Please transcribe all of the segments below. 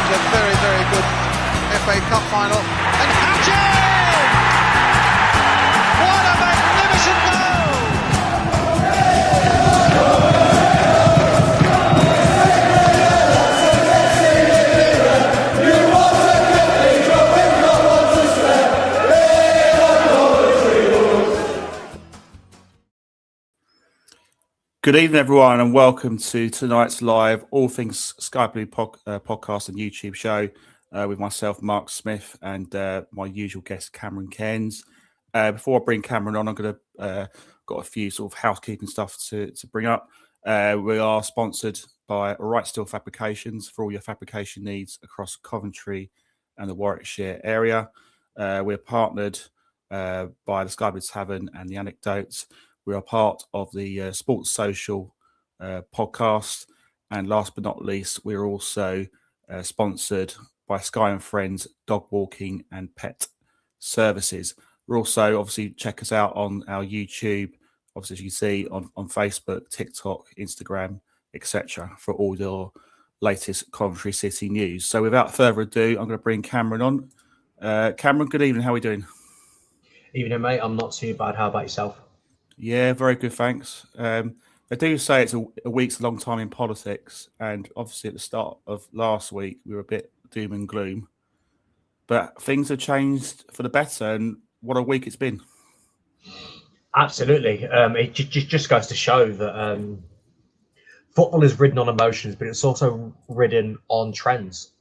is a very, very good FA Cup final. And Hatchin! What a magnificent goal! Good evening, everyone, and welcome to tonight's live All Things Sky Blue podcast and YouTube show with myself, Mark Smith, and my usual guest, Cameron Cairns. Before I bring Cameron on, I'm going to got a few sort of housekeeping stuff to bring up. We are sponsored by Right Steel Fabrications for all your fabrication needs across Coventry and the Warwickshire area. We're partnered by the Sky Blue Tavern and the Anecdotes. We are part of the Sports Social podcast. And last but not least, we're also sponsored by Sky and Friends Dog Walking and Pet Services. We're also, obviously, check us out on our YouTube, obviously, as you can see, on Facebook, TikTok, Instagram, etc. for all your latest Coventry City news. So without further ado, I'm going to bring Cameron on. Cameron, good evening. How are we doing? Evening, mate. I'm not too bad. How about yourself? Yeah, very good, thanks. I do say it's a week's a long time in politics, and obviously at the start of last week we were a bit doom and gloom, but things have changed for the better, and what a week it's been. Absolutely. It just goes to show that football is ridden on emotions, but it's also ridden on trends.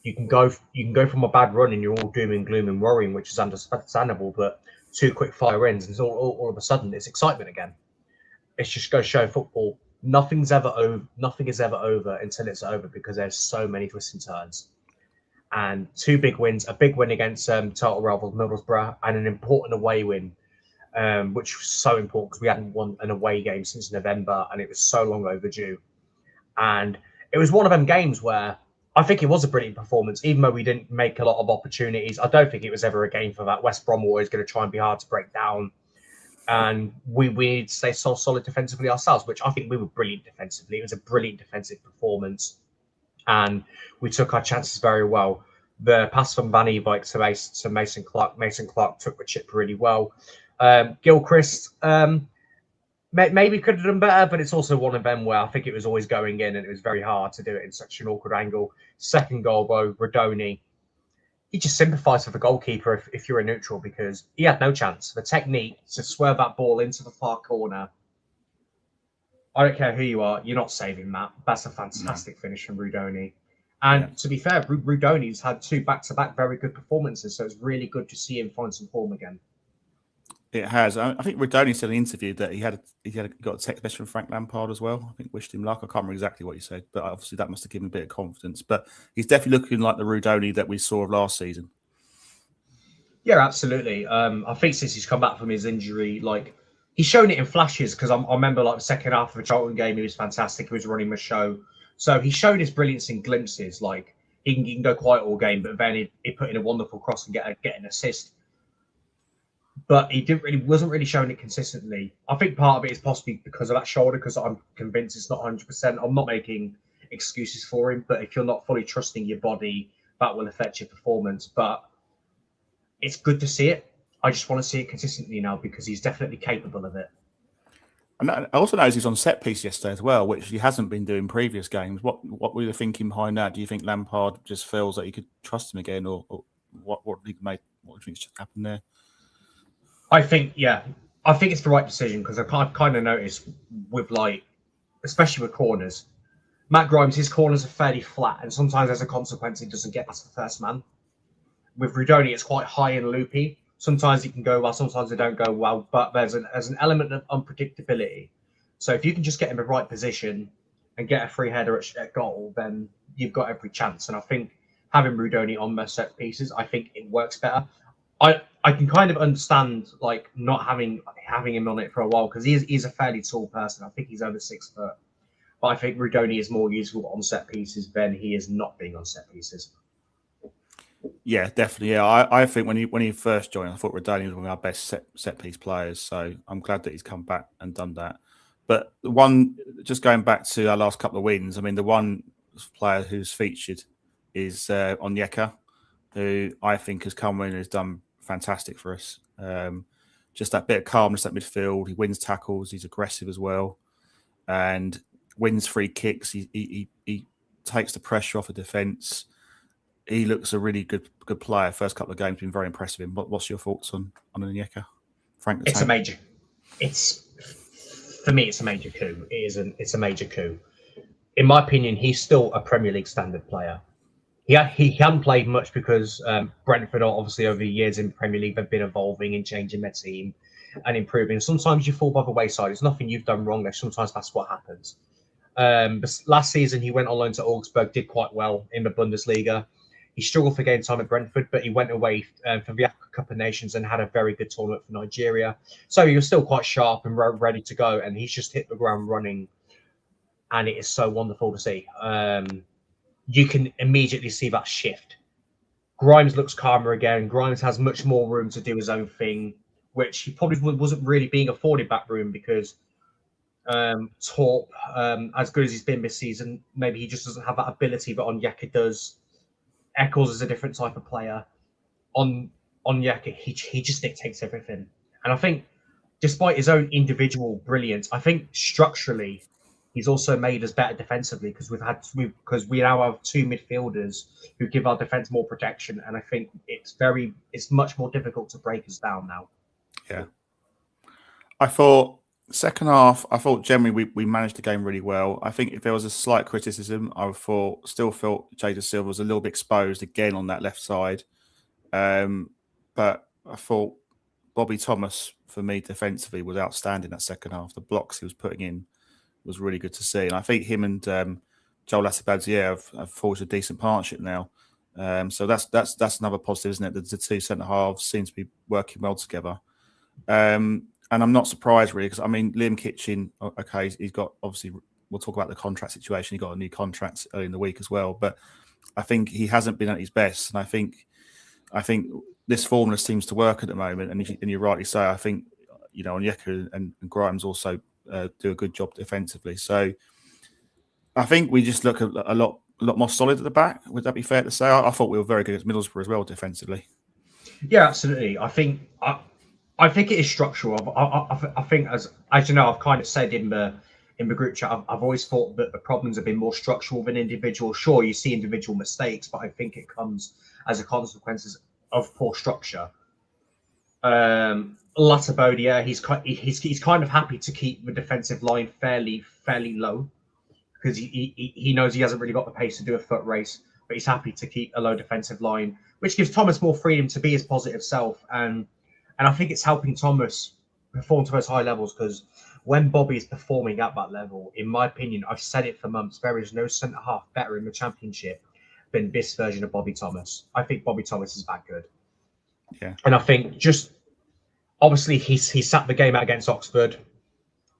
You can go from a bad run and you're all doom and gloom and worrying, which is understandable, but 2 quick fire wins, and all of a sudden it's excitement again. It's just going to show football. Nothing is ever over until it's over, because there's so many twists and turns. And 2 big wins: a big win against total rivals Middlesbrough, and an important away win, which was so important because we hadn't won an away game since November, and it was so long overdue. And it was one of them games where I think it was a brilliant performance, even though we didn't make a lot of opportunities. I don't think it was ever a game for that. West Brom were always going to try and be hard to break down. And we need to stay so solid defensively ourselves, which I think we were brilliant defensively. It was a brilliant defensive performance. And we took our chances very well. The pass from Van Eyck to Mason Clark. Mason Clark took the chip really well. Gilchrist maybe could have done better, but it's also one of them where I think it was always going in, and it was very hard to do it in such an awkward angle. Second goal, though, Rodoni, he just sympathised with the goalkeeper if you're a neutral, because he had no chance. The technique to swerve that ball into the far corner, I don't care who you are, you're not saving that. That's a fantastic finish from Rodoni. And to be fair, Rodoni's had 2 back-to-back very good performances, so it's really good to see him find some form again. It has. I think Rodoni said in an interview that he got a text message from Frank Lampard as well. I think wished him luck. I can't remember exactly what he said, but obviously that must have given him a bit of confidence. But he's definitely looking like the Rodoni that we saw of last season. Yeah, absolutely. I think since he's come back from his injury, like, he's shown it in flashes, because I remember like the second half of the Charlton game, he was fantastic. He was running the show. So he showed his brilliance in glimpses. Like, he can go quiet all game, but then he put in a wonderful cross and get an assist. But he wasn't really showing it consistently. I think part of it is possibly because of that shoulder, because I'm convinced it's not 100%. I'm not making excuses for him, but if you're not fully trusting your body, that will affect your performance. But it's good to see it. I just want to see it consistently now, because he's definitely capable of it. And I also noticed he's on set piece yesterday as well, which he hasn't been doing previous games. What were you thinking behind that? Do you think Lampard just feels that he could trust him again, or what do you think should happen there? I think it's the right decision, because I kind of noticed with, like, especially with corners, Matt Grimes, his corners are fairly flat, and sometimes as a consequence he doesn't get past the first man. With Rodoni, it's quite high and loopy. Sometimes it can go well, sometimes it don't go well, but there's an element of unpredictability. So if you can just get in the right position and get a free header at goal, then you've got every chance. And I think having Rodoni on the set pieces, I think it works better. I can kind of understand, like, not having him on it for a while, because he's a fairly tall person. I think he's over 6 foot. But I think Rodoni is more useful on set pieces than he is not being on set pieces. Yeah, definitely. Yeah, I think when he first joined, I thought Rodoni was one of our best set piece players. So I'm glad that he's come back and done that. But just going back to our last couple of wins, I mean, the one player who's featured is Onyeka, who I think has come in and has done fantastic for us. Just that bit of calmness at midfield. He wins tackles. He's aggressive as well, and wins free kicks. He takes the pressure off the defence. He looks a really good player. First couple of games been very impressive. What's your thoughts on Onyeka, Frank? It's a major. For me, it's a major coup. It's a major coup. In my opinion, he's still a Premier League standard player. He hadn't played much because Brentford, obviously, over the years in the Premier League, they've been evolving and changing their team and improving. Sometimes you fall by the wayside. It's nothing you've done wrong. Sometimes that's what happens. But last season, he went on loan to Augsburg, did quite well in the Bundesliga. He struggled for game time at Brentford, but he went away for the Africa Cup of Nations and had a very good tournament for Nigeria. So he was still quite sharp and ready to go, and he's just hit the ground running. And it is so wonderful to see. You can immediately see that shift. Grimes looks calmer again. Grimes has much more room to do his own thing, which he probably wasn't really being afforded that room because Torp, as good as he's been this season, maybe he just doesn't have that ability that Onyeka does. Eccles is a different type of player. Onyeka, he just dictates everything. And I think despite his own individual brilliance, I think structurally, he's also made us better defensively because we now have two midfielders who give our defense more protection, and I think it's much more difficult to break us down now. Yeah, I thought second half. I thought generally we managed the game really well. I think if there was a slight criticism, still felt Jada Silva was a little bit exposed again on that left side, but I thought Bobby Thomas for me defensively was outstanding that second half. The blocks he was putting in was really good to see. And I think him and Joel Atibadzier have forged a decent partnership now. So that's another positive, isn't it? The two centre-halves seem to be working well together. And I'm not surprised, really, because, I mean, Liam Kitchen, okay, he's got, obviously, we'll talk about the contract situation. He got a new contract early in the week as well. But I think he hasn't been at his best. And I think this formula seems to work at the moment. And you rightly say, I think, Onyeka and Grimes also do a good job defensively. So I think we just look a lot more solid at the back. Would that be fair to say? I thought we were very good against Middlesbrough as well defensively. Yeah, absolutely. I think it is structural. I think as you know, I've kind of said in the group chat, I've always thought that the problems have been more structural than individual. Sure, you see individual mistakes, but I think it comes as a consequence of poor structure. Latibodia, he's kind of happy to keep the defensive line fairly low because he knows he hasn't really got the pace to do a foot race, but he's happy to keep a low defensive line, which gives Thomas more freedom to be his positive self. And I think it's helping Thomas perform to those high levels because when Bobby is performing at that level, in my opinion, I've said it for months, there is no centre half better in the Championship than this version of Bobby Thomas. I think Bobby Thomas is that good. Yeah, and I think just obviously he sat the game out against Oxford,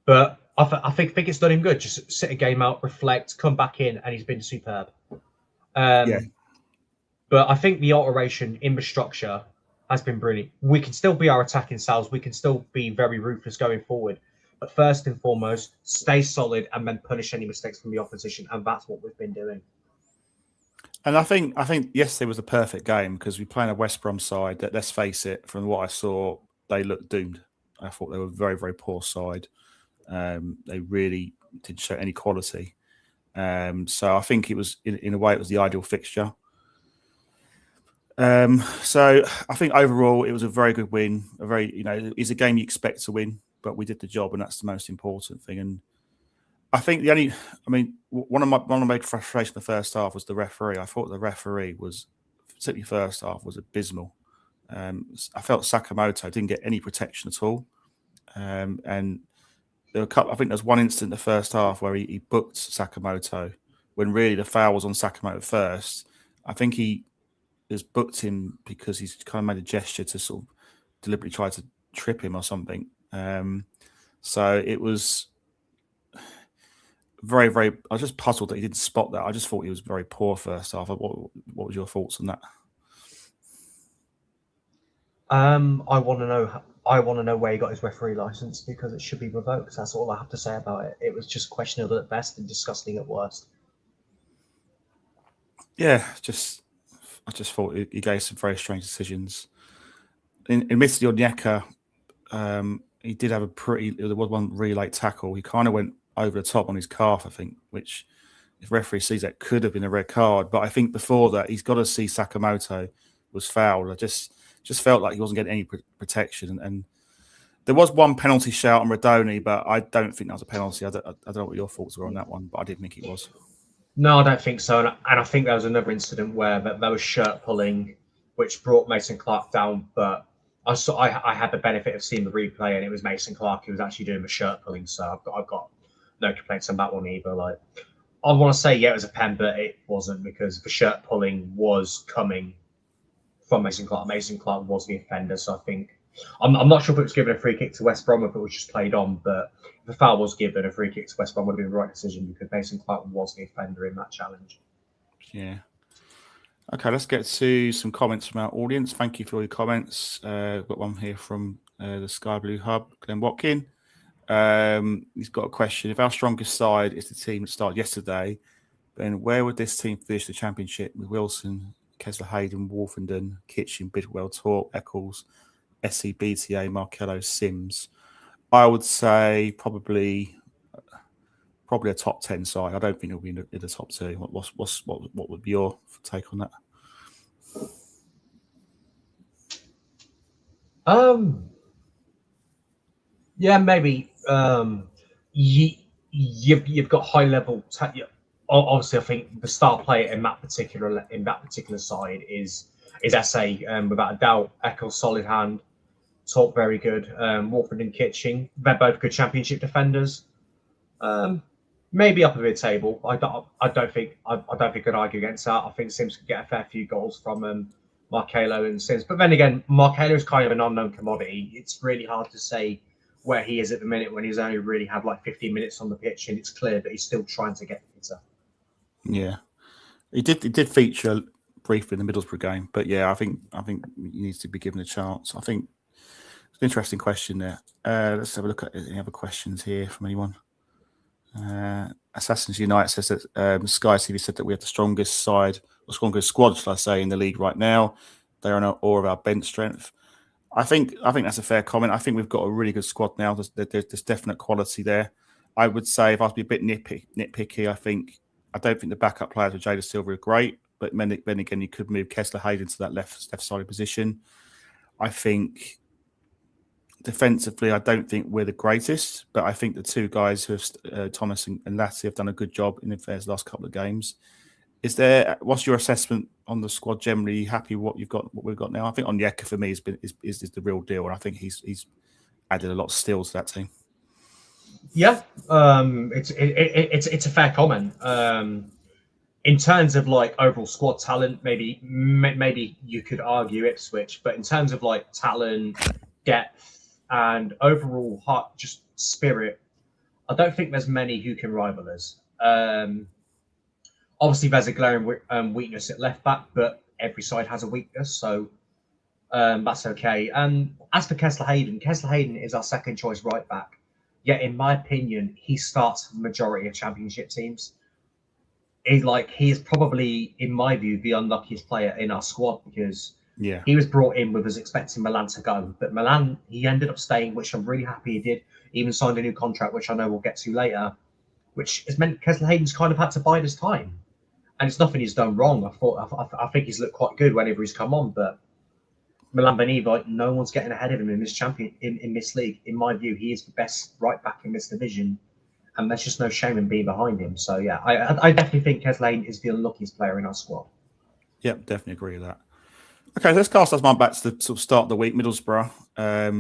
but I think it's done him good. Just sit a game out, reflect, come back in, and he's been superb. But I think the alteration in the structure has been brilliant. We can still be our attacking selves. We can still be very ruthless going forward. But first and foremost, stay solid and then punish any mistakes from the opposition. And that's what we've been doing. And I think yesterday was a perfect game because we played a West Brom side that, let's face it, from what I saw, they looked doomed. I thought they were a very, very poor side. They really didn't show any quality. So I think it was, in a way, it was the ideal fixture. So I think overall it was a very good win. It's a game you expect to win, but we did the job, and that's the most important thing. And I think one of my big frustrations in the first half was the referee. I thought the referee was, particularly first half, was abysmal. I felt Sakamoto didn't get any protection at all. And there were I think there's one incident in the first half where he booked Sakamoto when really the foul was on Sakamoto first. I think he has booked him because he's kind of made a gesture to sort of deliberately try to trip him or something. So it was very, very... I was just puzzled that he didn't spot that. I just thought he was very poor first half. What was your thoughts on that? I want to know where he got his referee license because it should be revoked. That's all I have to say about it. It was just questionable at best and disgusting at worst. Yeah, I just thought he gave some very strange decisions. Admittedly, Onyeka, he did have there was one really late tackle. He kind of went over the top on his calf, I think, which if referee sees that could have been a red card. But I think before that, he's got to see Sakamoto was fouled. I just felt like he wasn't getting any protection. And there was one penalty shout on Radoni, but I don't think that was a penalty. I don't know what your thoughts were on that one, but I didn't think it was. No, I don't think so. And I think there was another incident where there was shirt pulling, which brought Mason Clark down. But I had the benefit of seeing the replay, and it was Mason Clark who was actually doing the shirt pulling. So I've got no complaints on that one either. Like, I want to say, yeah, it was a pen, but it wasn't, because the shirt pulling was coming from Mason Clark. Mason Clark was the offender. So I think I'm not sure if it was given a free kick to West Brom or if it was just played on, but if a foul was given, a free kick to West Brom would have been the right decision, because Mason Clark was the offender in that challenge. Yeah. Okay, let's get to some comments from our audience. Thank you for all your comments. We've got one here from the Sky Blue Hub, Glenn Watkin. He's got a question. If our strongest side is the team that started yesterday, then where would this team finish the championship with Wilson, Kessler Hayden, Wolfenden, Kitchen, Bidwell, Torp, Eccles, SCBTA, Markello, Sims? I would say probably a top 10 side. I don't think it'll be in the top 2. What would be your take on that? Yeah, maybe. You've got high level. Obviously, I think the star player in that particular side is SA, without a doubt. Eccles, solid hand. Torp, very good. Wolford and Kitching, they're both good championship defenders. Maybe upper mid table. I don't think I'd argue against that. I think Sims could get a fair few goals from Markello and Sims. But then again, Markello is kind of an unknown commodity. It's really hard to say where he is at the minute when he's only really had like 15 minutes on the pitch, and it's clear that he's still trying to get fitter. Yeah, he did feature briefly in the Middlesbrough game, but yeah, I think he needs to be given a chance. I think it's an interesting question there. Let's have a look at any other questions here from anyone. Assassins United says that Sky TV said that we have the strongest side, or strongest squad, shall I say, in the league right now. They are on all of our bench strength. I think that's a fair comment. I think we've got a really good squad now. There's definite quality there. I would say, if I was to be a bit nitpicky, I don't think the backup players with Jada Silva are great, but then again, you could move Kessler Hayden to that left-sided position. I think defensively, I don't think we're the greatest, but I think the two guys who have Thomas and Latty have done a good job in the last couple of games. What's your assessment on the squad generally? Are you happy with what we've got now? I think Onyeka for me is the real deal, and I think he's added a lot of steel to that team. Yeah, it's a fair comment. In terms of like overall squad talent, maybe you could argue Ipswich, but in terms of like talent, depth, and overall heart, just spirit, I don't think there's many who can rival us. Obviously, there's a glaring weakness at left back, but every side has a weakness, so that's okay. And as for Kessler Hayden is our second choice right back. Yet, in my opinion, he starts the majority of championship teams. He is probably, in my view, the unluckiest player in our squad, because he was brought in with us expecting Milan to go. But Milan, he ended up staying, which I'm really happy he did. He even signed a new contract, which I know we'll get to later, which has meant Kessler Hayden's kind of had to bide his time. And it's nothing he's done wrong. I think he's looked quite good whenever he's come on, but Milan Beniva, no one's getting ahead of him in this league. In my view, he is the best right back in this division, and there's just no shame in being behind him. So yeah, I definitely think Kessler Hayden is the unluckiest player in our squad. Yep, definitely agree with that. Okay, let's cast our mind back to the sort of start of the week. Middlesbrough, a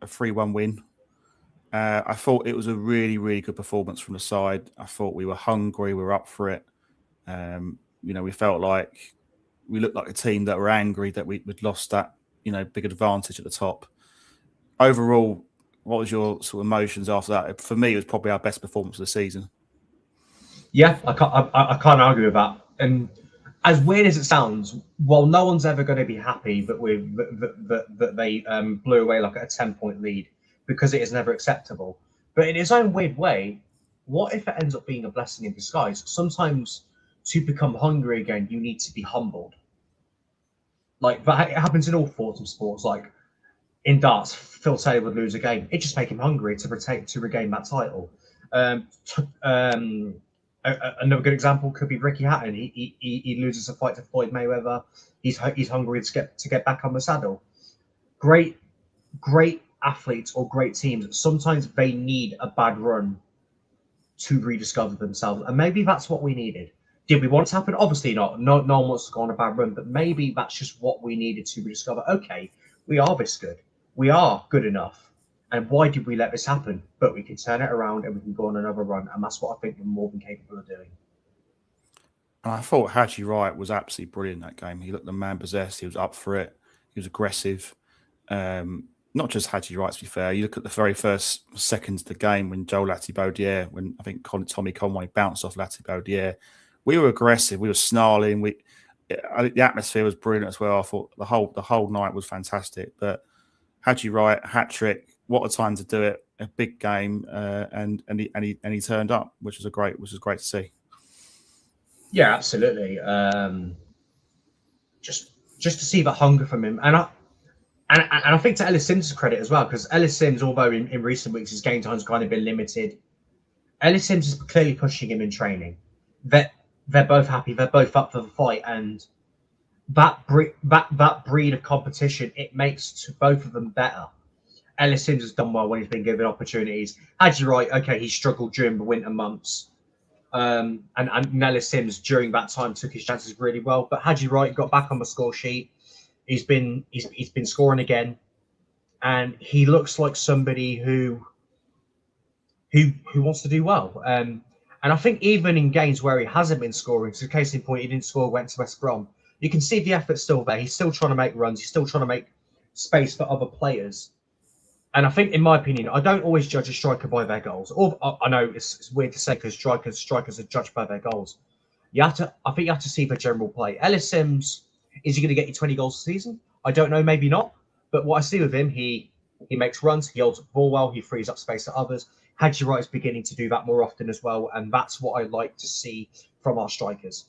3-1 win. I thought it was a really, really good performance from the side. I thought we were hungry, we were up for it. We felt like we looked like a team that were angry that we'd lost that, big advantage at the top. Overall, what was your sort of emotions after that? For me, it was probably our best performance of the season. Yeah, I can't argue with that. And as weird as it sounds, while no one's ever going to be happy that they blew away like a 10-point lead, because it is never acceptable. But in its own weird way, what if it ends up being a blessing in disguise? Sometimes to become hungry again, you need to be humbled. Like, but it happens in all forms of sports. Like in darts, Phil Taylor would lose a game. It just make him hungry to regain that title. Another good example could be Ricky Hatton. He loses a fight to Floyd Mayweather. He's hungry to get back on the saddle. Great athletes or great teams, sometimes they need a bad run to rediscover themselves, and maybe that's what we needed. Did we want it to happen? Obviously not. No one wants to go on a bad run, but maybe that's just what we needed to rediscover. Okay, we are this good. We are good enough. And why did we let this happen? But we can turn it around and we can go on another run, and that's what I think we're more than capable of doing. And I thought Haji Wright was absolutely brilliant in that game. He looked the man possessed. He was up for it. He was aggressive. Not just Haji Wright, to be fair. You look at the very first seconds of the game when Joel Latibeaudiere, when I think Tommy Conway bounced off Latibeaudiere, we were aggressive. We were snarling. The atmosphere was brilliant as well. I thought the whole night was fantastic. But Haji Wright, hat trick. What a time to do it! A big game, and he turned up, which was great to see. Yeah, absolutely. Just to see the hunger from him, and I think to Ellis Sims' credit as well, because Ellis Sims, although in recent weeks his game time's kind of been limited, Ellis Sims is clearly pushing him in training. They're both happy. They're both up for the fight, and that breed of competition, it makes to both of them better. Ellis Sims has done well when he's been given opportunities. Haji Wright, okay, he struggled during the winter months. And Ellis Sims during that time took his chances really well. But Haji Wright got back on the score sheet. He's been scoring again. And he looks like somebody who wants to do well. And I think even in games where he hasn't been scoring, so case in point, he didn't score, went to West Brom, you can see the effort's still there. He's still trying to make runs. He's still trying to make space for other players. And I think, in my opinion, I don't always judge a striker by their goals. Or I know it's weird to say because strikers are judged by their goals. I think you have to see the general play. Ellis Sims, is he going to get you 20 goals a season? I don't know, maybe not. But what I see with him, he makes runs, he holds the ball well, he frees up space for others. Haji Wright is beginning to do that more often as well, and that's what I like to see from our strikers.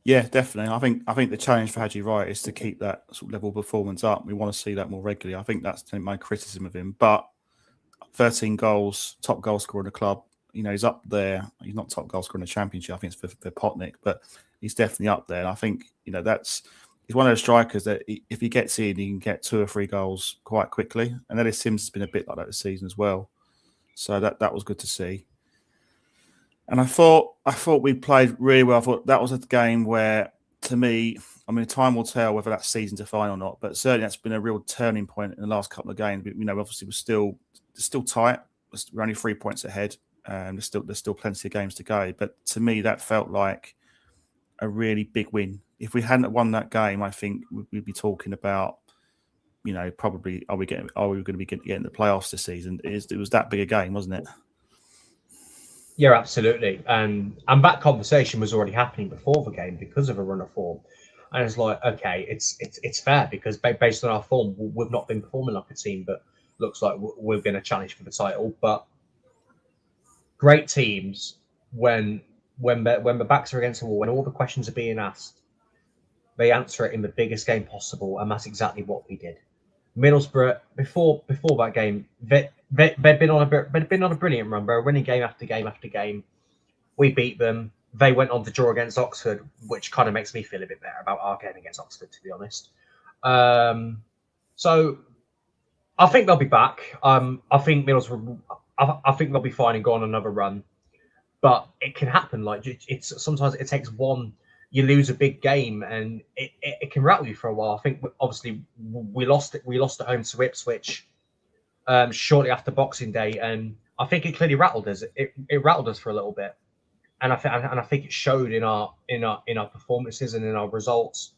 Yeah, definitely. I think the challenge for Haji Wright is to keep that sort of level of performance up. We want to see that more regularly. I think that's my criticism of him. But 13 goals, top goal scorer in the club. You know, he's up there. He's not top goal scorer in the Championship. I think it's for Potnick, but he's definitely up there. And I think, you know, he's one of those strikers that if he gets in, he can get 2 or 3 goals quite quickly. And Ellis Sims has been a bit like that this season as well. So that was good to see. And I thought we played really well. I thought that was a game where, to me, I mean, time will tell whether that season's defined or not. But certainly, that's been a real turning point in the last couple of games. You know, obviously, we're still tight. We're only 3 points ahead. There's still plenty of games to go. But to me, that felt like a really big win. If we hadn't won that game, I think we'd be talking about, you know, probably are we going to be getting the playoffs this season? It was that big a game, wasn't it? Yeah, absolutely. And that conversation was already happening before the game because of a run of form. And it's like, okay, it's fair because based on our form, we've not been performing like a team, but looks like we're going to challenge for the title. But great teams, when the backs are against the wall, when all the questions are being asked, they answer it in the biggest game possible, and that's exactly what we did. Middlesbrough, before that game, they've been on a brilliant run. They're winning game after game after game. We beat them. They went on to draw against Oxford, which kind of makes me feel a bit better about our game against Oxford, to be honest. So I think they'll be back. I think Middlesbrough, I think they'll be fine and go on another run. But it can happen. Like it's sometimes it takes one. You lose a big game and it can rattle you for a while. I think obviously we lost at home to Ipswich shortly after Boxing Day, and I think it clearly rattled us. It rattled us for a little bit, and I think it showed in our performances and in our results.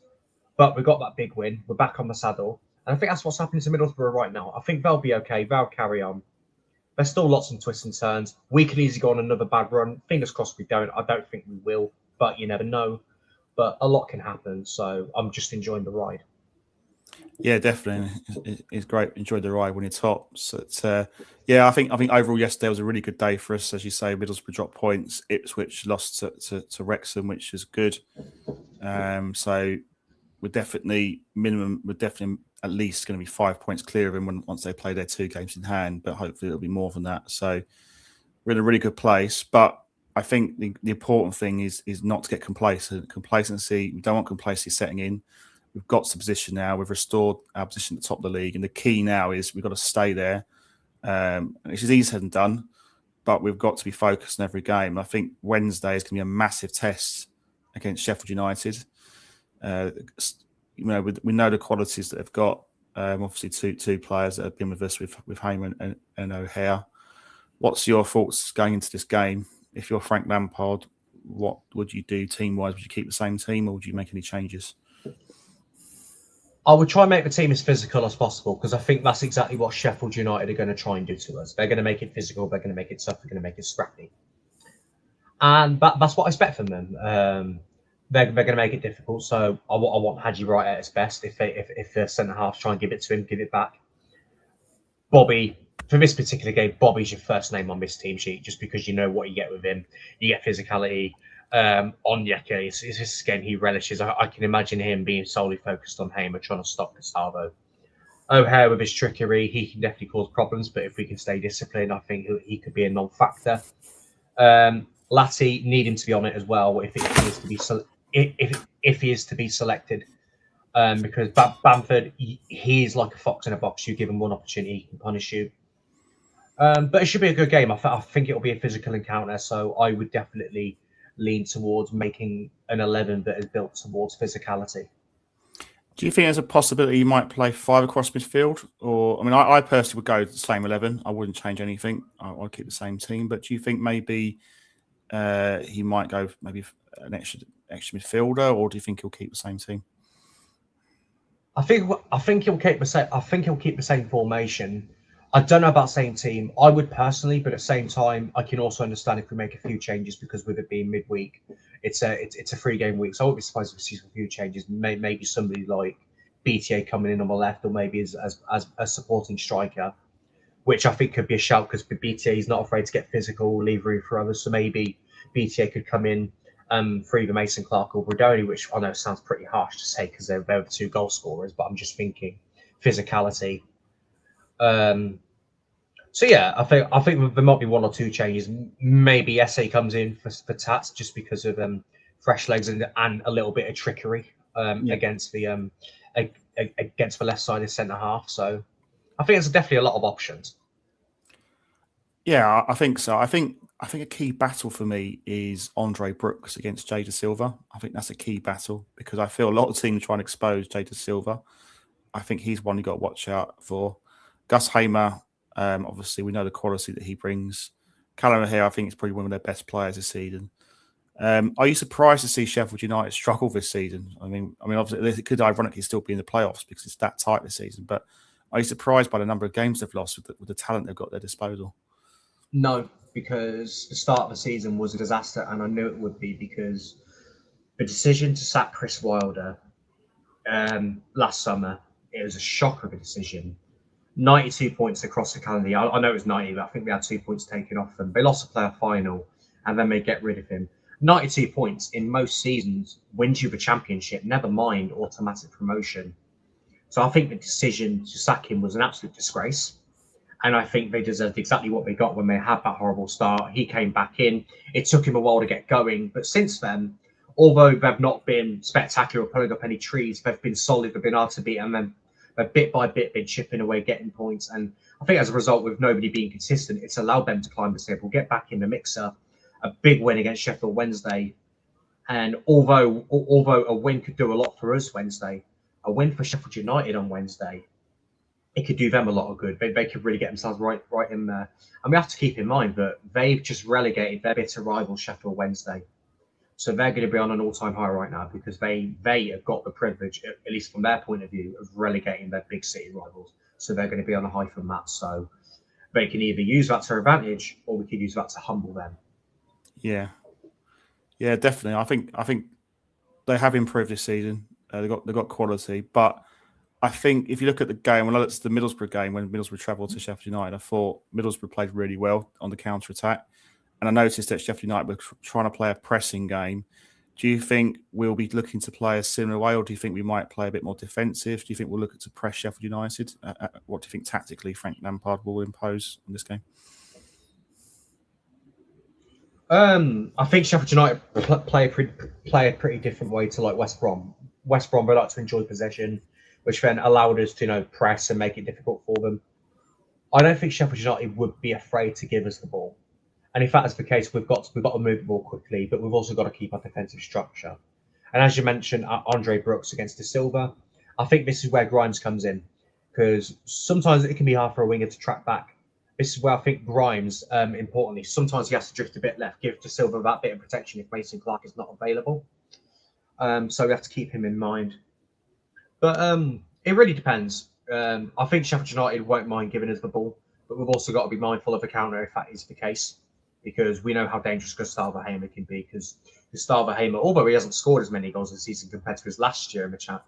But we got that big win. We're back on the saddle, and I think that's what's happening to Middlesbrough right now. I think they'll be okay. They'll carry on. There's still lots of twists and turns. We could easily go on another bad run. Fingers crossed we don't. I don't think we will, but you never know. But a lot can happen, so I'm just enjoying the ride. Yeah, definitely. It's great. Enjoyed the ride when it's hot. So yeah, I think overall yesterday was a really good day for us. As you say, Middlesbrough dropped points. Ipswich lost to Wrexham, which is good. So we're definitely at least going to be 5 points clear of them once they play their 2 games in hand. But hopefully it'll be more than that. So we're in a really good place. But I think the important thing is not to get complacent. Complacency, we don't want complacency setting in. We've got to position now. We've restored our position at the top of the league. And the key now is we've got to stay there. It's easier said than done, but we've got to be focused on every game. I think Wednesday is going to be a massive test against Sheffield United. We know the qualities that they've got. Obviously, two players that have been with us with Heyman and O'Hare. What's your thoughts going into this game? If you're Frank Lampard, what would you do team-wise? Would you keep the same team or would you make any changes? I would try and make the team as physical as possible because I think that's exactly what Sheffield United are going to try and do to us. They're going to make it physical. They're going to make it tough. They're going to make it scrappy. And that's what I expect from them. They're going to make it difficult. So I want Hadji Wright at his best. If the centre-halves try and give it to him, give it back. Bobby, for this particular game, Bobby's your first name on this team sheet just because you know what you get with him. You get physicality. Onyeka is this game he relishes. I can imagine him being solely focused on Hamer trying to stop Gustavo. O'Hare with his trickery, he can definitely cause problems, but if we can stay disciplined, I think he could be a non-factor. Latty need him to be on it as well if he is to be selected. Because Bamford, he is like a fox in a box. You give him one opportunity, he can punish you. But it should be a good game. I think it will be a physical encounter, so I would definitely lean towards making an 11 that is built towards physicality. Do you think there's a possibility you might play 5 across midfield? Or I personally would go the same 11. I wouldn't change anything. I'd keep the same team. But do you think maybe he might go maybe an extra midfielder, or do you think he'll keep the same team? I think he'll keep the same. I think he'll keep the same formation. I don't know about same team. I would personally, but at the same time, I can also understand if we make a few changes because with it being midweek, it's a 3-game week. So I wouldn't be surprised if we see a few changes. Maybe somebody like BTA coming in on the left, or maybe as a supporting striker, which I think could be a shout because BTA is not afraid to get physical, leave room for others. So maybe BTA could come in for either Mason Clark or Brodoni, which I know sounds pretty harsh to say because they're the 2 goal scorers, but I'm just thinking physicality. So yeah, I think there might be 1 or 2 changes. Maybe SA comes in for Tats just because of fresh legs and a little bit of trickery against the left side of centre half. So I think there's definitely a lot of options. Yeah, I think so. I think a key battle for me is Andre Brooks against Jay Da Silva. I think that's a key battle because I feel a lot of teams trying to expose Jay Da Silva. I think he's one you got to watch out for. Gus Hamer, obviously we know the quality that he brings. Callum here, I think is probably one of their best players this season. Are you surprised to see Sheffield United struggle this season? I mean, obviously it could ironically still be in the playoffs because it's that tight this season. But are you surprised by the number of games they've lost with the talent they've got at their disposal? No, because the start of the season was a disaster, and I knew it would be because the decision to sack Chris Wilder last summer, it was a shocker of a decision. 92 points across the calendar year. I know it was 90, but I think they had 2 points taken off them. They lost the player final, and then they get rid of him. 92 points in most seasons wins you the championship, never mind automatic promotion. So I think the decision to sack him was an absolute disgrace. And I think they deserved exactly what they got when they had that horrible start. He came back in. It took him a while to get going. But since then, although they've not been spectacular or pulling up any trees, they've been solid. They've been hard to beat. And then bit by bit, been chipping away, getting points. And I think as a result, with nobody being consistent, it's allowed them to climb the table, get back in the mixer. A big win against Sheffield Wednesday. And although a win could do a lot for us Wednesday, a win for Sheffield United on Wednesday, it could do them a lot of good. They could really get themselves right in there. And we have to keep in mind that they've just relegated their bitter rival Sheffield Wednesday. So they're going to be on an all-time high right now because they have got the privilege, at least from their point of view, of relegating their big city rivals. So they're going to be on a high from that. So they can either use that to their advantage or we could use that to humble them. Yeah, definitely. I think they have improved this season. They've got quality, but I think if you look at the game, when I looked at the Middlesbrough game, when Middlesbrough travelled to Sheffield United, I thought Middlesbrough played really well on the counter-attack. And I noticed that Sheffield United were trying to play a pressing game. Do you think we'll be looking to play a similar way, or do you think we might play a bit more defensive? Do you think we'll look to press Sheffield United? What do you think tactically Frank Lampard will impose on this game? I think Sheffield United play a pretty different way to like West Brom. West Brom, they like to enjoy possession, which then allowed us to press and make it difficult for them. I don't think Sheffield United would be afraid to give us the ball. And if that is the case, we've got to move the ball quickly, but we've also got to keep our defensive structure. And as you mentioned, Andre Brooks against De Silva, I think this is where Grimes comes in, because sometimes it can be hard for a winger to track back. This is where I think Grimes, importantly, sometimes he has to drift a bit left, give De Silva that bit of protection if Mason Clark is not available. So we have to keep him in mind. But it really depends. I think Sheffield United won't mind giving us the ball, but we've also got to be mindful of a counter if that is the case, because we know how dangerous Gustavo Hamer can be. Because Gustavo Hamer, although he hasn't scored as many goals this season compared to his last year in the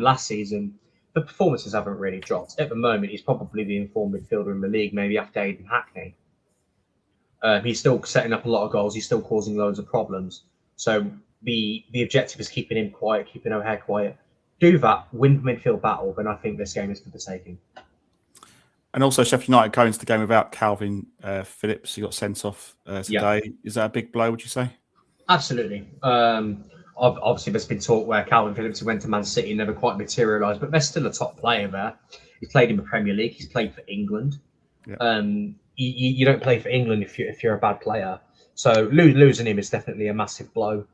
last season, the performances haven't really dropped. At the moment, he's probably the informed midfielder in the league, maybe after Aidan Hackney. He's still setting up a lot of goals. He's still causing loads of problems. So the objective is keeping him quiet, keeping O'Hare quiet. Do that, win the midfield battle, then I think this game is for the taking. And also, Sheffield United going into the game without Calvin Phillips. He got sent off today. Yeah. Is that a big blow, would you say? Absolutely. Obviously, there's been talk where Calvin Phillips, who went to Man City, never quite materialised, but there's still a top player there. He's played in the Premier League. He's played for England. Yeah. You don't play for England if you're a bad player. So losing him is definitely a massive blow.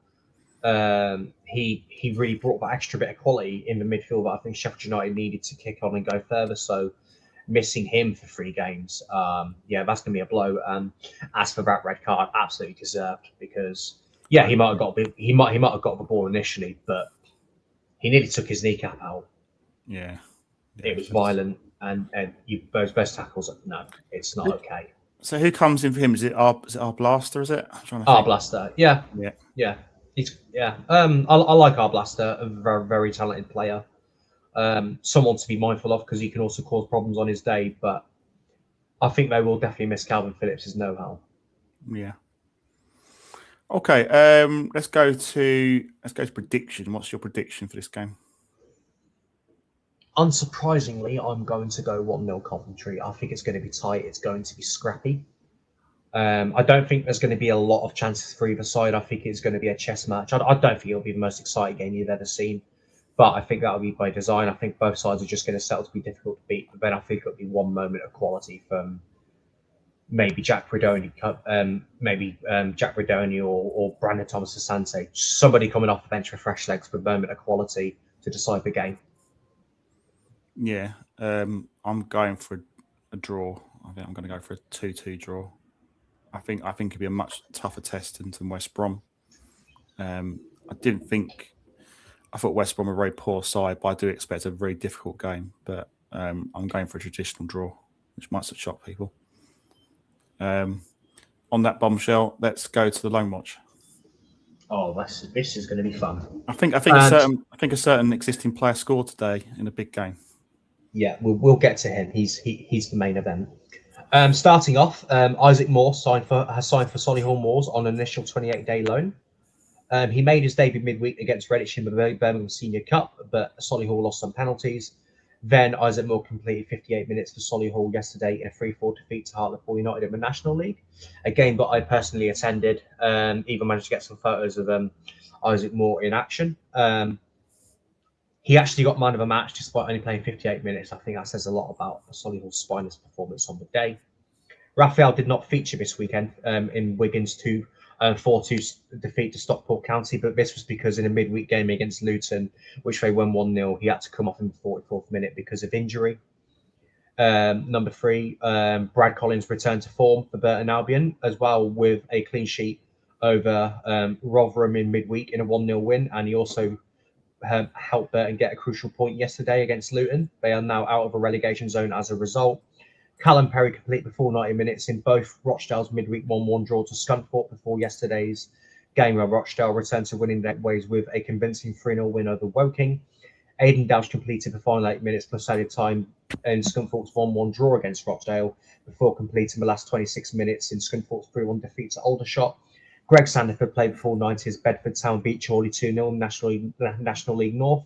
He really brought that extra bit of quality in the midfield that I think Sheffield United needed to kick on and go further. So missing him for 3 games, that's going to be a blow. As for that red card, absolutely deserved, because he might have got the ball initially, but he nearly took his kneecap out. Yeah, it was violent, and those tackles. No, it's not okay. So who comes in for him? Is it our Blaster? Is it? Blaster? Yeah. I like our Blaster, a very, very talented player. Someone to be mindful of, because he can also cause problems on his day. But I think they will definitely miss Calvin Phillips' know-how. Yeah. Okay. Let's go to prediction. What's your prediction for this game? Unsurprisingly, I'm going to go 1-0 Coventry. I think it's going to be tight. It's going to be scrappy. I don't think there's going to be a lot of chances for either side. I think it's going to be a chess match. I don't think it'll be the most exciting game you've ever seen, but I think that'll be by design. I think both sides are just going to settle to be difficult to beat, but then I think it'll be one moment of quality from maybe Jack Bredoni, or Brandon Thomas-Asante. Somebody coming off the bench with fresh legs for a moment of quality to decide the game. Yeah, I'm going for a draw. I think I'm going to go for a 2-2 draw. I think it'll be a much tougher test than West Brom. I thought West Brom were a very poor side, but I do expect a very difficult game. But I'm going for a traditional draw, which might shock people. On that bombshell, let's go to the loan watch. Oh, this is going to be fun. I think a certain existing player scored today in a big game. Yeah, we'll get to him. He's the main event. Starting off, Isaac Moore has signed for Solihull Moors on an initial 28-day loan. He made his debut midweek against Redditch in the Birmingham Senior Cup, but Solihull lost some penalties. Then Isaac Moore completed 58 minutes for Solihull yesterday in a 3-4 defeat to Hartlepool United in the National League, a game that I personally attended. Even managed to get some photos of Isaac Moore in action. He actually got man of the match despite only playing 58 minutes. I think that says a lot about Solihull's spineless performance on the day. Raphael did not feature this weekend in Wigan's 4-2 defeat to Stockport County, but this was because in a midweek game against Luton, which they won 1-0, he had to come off in the 44th minute because of injury. Number 3, Brad Collins returned to form for Burton Albion, as well with a clean sheet over Rotherham in midweek in a 1-0 win, and he also helped Burton get a crucial point yesterday against Luton. They are now out of a relegation zone as a result. Callum Perry completed the full 90 minutes in both Rochdale's midweek 1-1 draw to Scunthorpe before yesterday's game where Rochdale returned to winning ways with a convincing 3-0 win over Woking. Aidan Dowse completed the final 8 minutes plus added time in Scunthorpe's 1-1 draw against Rochdale before completing the last 26 minutes in Scunthorpe's 3-1 defeat to Aldershot. Greg Sandiford played before 90 as Bedford Town beat Chorley 2-0 in National League North.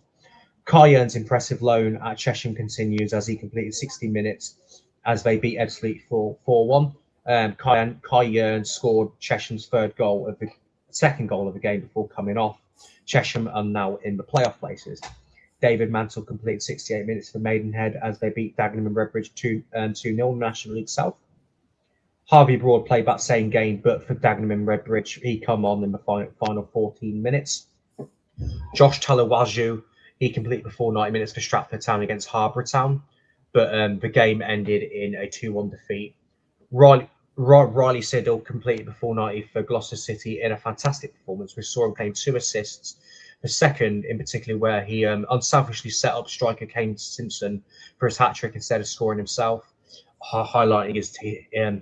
Cairns' impressive loan at Chesham continues as he completed 60 minutes as they beat Ebbsfleet 4-1. Cairns scored Chesham's second goal of the game before coming off. Chesham are now in the playoff places. David Mantle completed 68 minutes for Maidenhead as they beat Dagenham and Redbridge 2-0 in National League South. Harvey Broad played that same game, but for Dagenham and Redbridge, he come on in the final 14 minutes. Josh Talawaju, he completed the full 90 minutes for Stratford Town against Harbour Town, but the game ended in a 2-1 defeat. Riley Siddle completed the full 90 for Gloucester City in a fantastic performance. We saw him claim 2 assists. The second, in particular, where he unselfishly set up striker Kane Simpson for his hat-trick instead of scoring himself, highlighting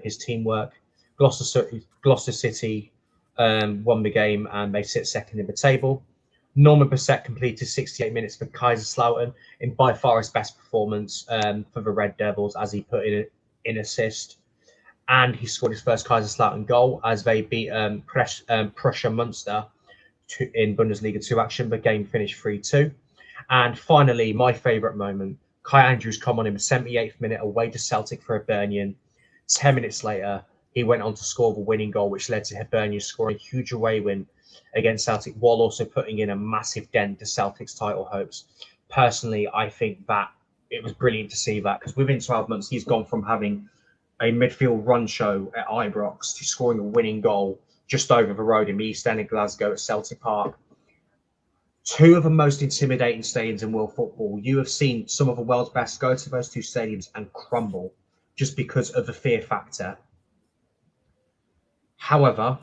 his teamwork. Gloucester City won the game and they sit second in the table. Norman Bissett completed 68 minutes for Kaiserslautern in by far his best performance for the Red Devils as he put in an assist. And he scored his first Kaiserslautern goal as they beat Prussia Munster in Bundesliga 2 action. The game finished 3-2. And finally, my favourite moment, Kai Andrews come on in the 78th minute away to Celtic for Hibernian. 10 minutes later, he went on to score the winning goal, which led to Hibernian scoring a huge away win against Celtic, while also putting in a massive dent to Celtic's title hopes. Personally, I think that it was brilliant to see that, because within 12 months, he's gone from having a midfield run show at Ibrox to scoring a winning goal just over the road in the East End of Glasgow at Celtic Park. 2 of the most intimidating stadiums in world football. You have seen some of the world's best go to those 2 stadiums and crumble just because of the fear factor. However,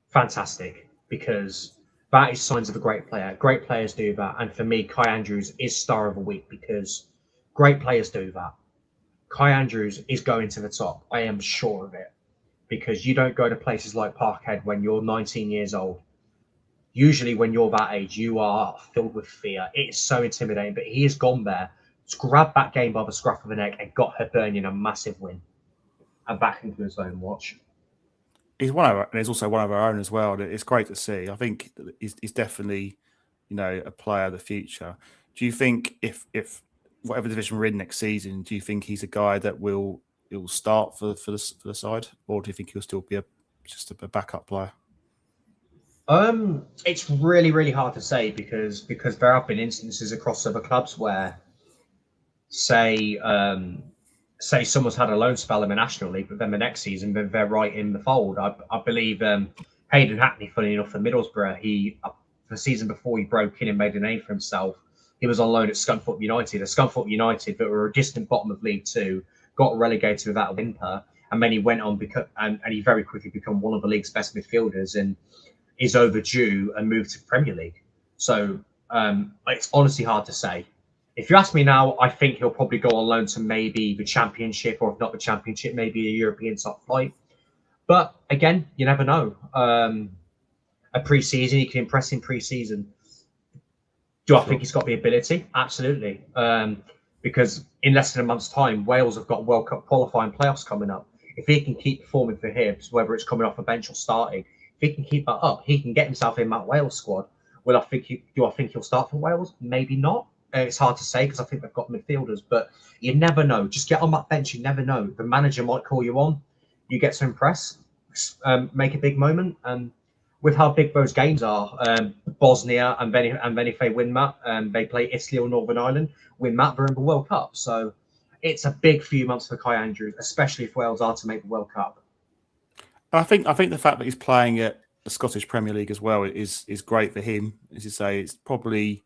fantastic, because that is signs of a great player. Great players do that. And for me, Kai Andrews is star of the week because great players do that. Kai Andrews is going to the top. I am sure of it, because you don't go to places like Parkhead when you're 19 years old. Usually when you're that age, you are filled with fear. It's so intimidating, but he has gone there, grabbed that game by the scruff of the neck and got Hibernian a massive win. And back into his own watch. He's also one of our own as well. It's great to see. I think he's definitely, a player of the future. Do you think if whatever division we're in next season, do you think he's a guy that will start for the side, or do you think he'll still be just a backup player? It's really, really hard to say because there have been instances across other clubs where, say someone's had a loan spell in the National League, but then the next season they're right in the fold. I believe Hayden Hackney, funny enough, for Middlesbrough, the season before he broke in and made a name for himself, he was on loan at Scunthorpe United. Scunthorpe United, that were a distant bottom of League Two, got relegated without a whimper, and then he went on and he very quickly became one of the league's best midfielders and is overdue and moved to Premier League. So it's honestly hard to say. If you ask me now, I think he'll probably go on loan to maybe the Championship, or if not the Championship, maybe a European top flight. But again, you never know. A pre-season, he can impress in pre-season. Do I think he's got the ability? Absolutely. Because in less than a month's time, Wales have got World Cup qualifying playoffs coming up. If he can keep performing for Hibs, whether it's coming off a bench or starting, if he can keep that up, he can get himself in that Wales squad. Do I think he'll start for Wales? Maybe not. It's hard to say because I think they've got midfielders, but you never know. Just get on that bench. You never know. The manager might call you on. You get to impress, make a big moment. And with how big those games are, Bosnia, and then if they win that, they play Italy or Northern Ireland, win that, they're in the World Cup. So it's a big few months for Kai Andrews, especially if Wales are to make the World Cup. I think the fact that he's playing at the Scottish Premier League as well is great for him. As you say, it's probably,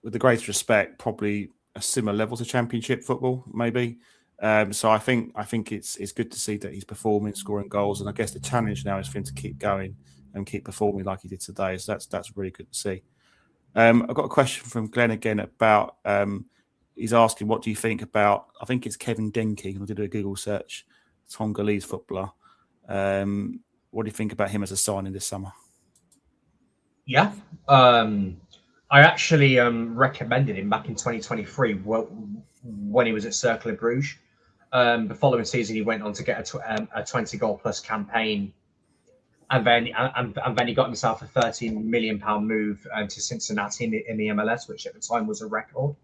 with the greatest respect, probably a similar level to Championship football, maybe. So I think it's good to see that he's performing, scoring goals, and I guess the challenge now is for him to keep going and keep performing like he did today. So that's really good to see. I've got a question from Glenn again about. He's asking, what do you think about? I think it's Kevin Denke. I did a Google search. Tongolese footballer. What do you think about him as a signing this summer? Yeah. I actually recommended him back in 2023 when he was at Cercle of Bruges. The following season, he went on to get a 20 goal plus campaign, and then he got himself a £13 million move to Cincinnati in the MLS, which at the time was a record.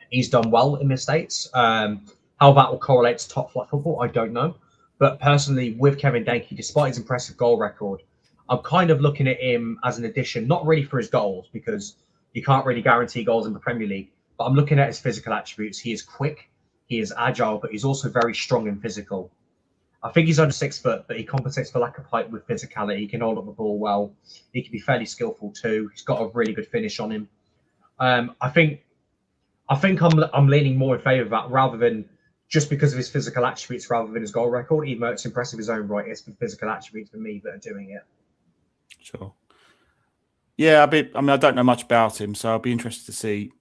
He's done well in the States. How that will correlate to top flight football, I don't know. But personally, with Kevin Danke, despite his impressive goal record, I'm kind of looking at him as an addition, not really for his goals, because you can't really guarantee goals in the Premier League. But I'm looking at his physical attributes. He is quick, he is agile, but he's also very strong and physical. I think he's under 6 foot, but he compensates for lack of height with physicality. He can hold up the ball well. He can be fairly skillful too. He's got a really good finish on him. I think I'm leaning more in favour of that rather than just because of his physical attributes rather than his goal record. Even though it's impressive in his own right, it's the physical attributes for me that are doing it. Sure. Yeah, I don't know much about him, so I'll be interested to see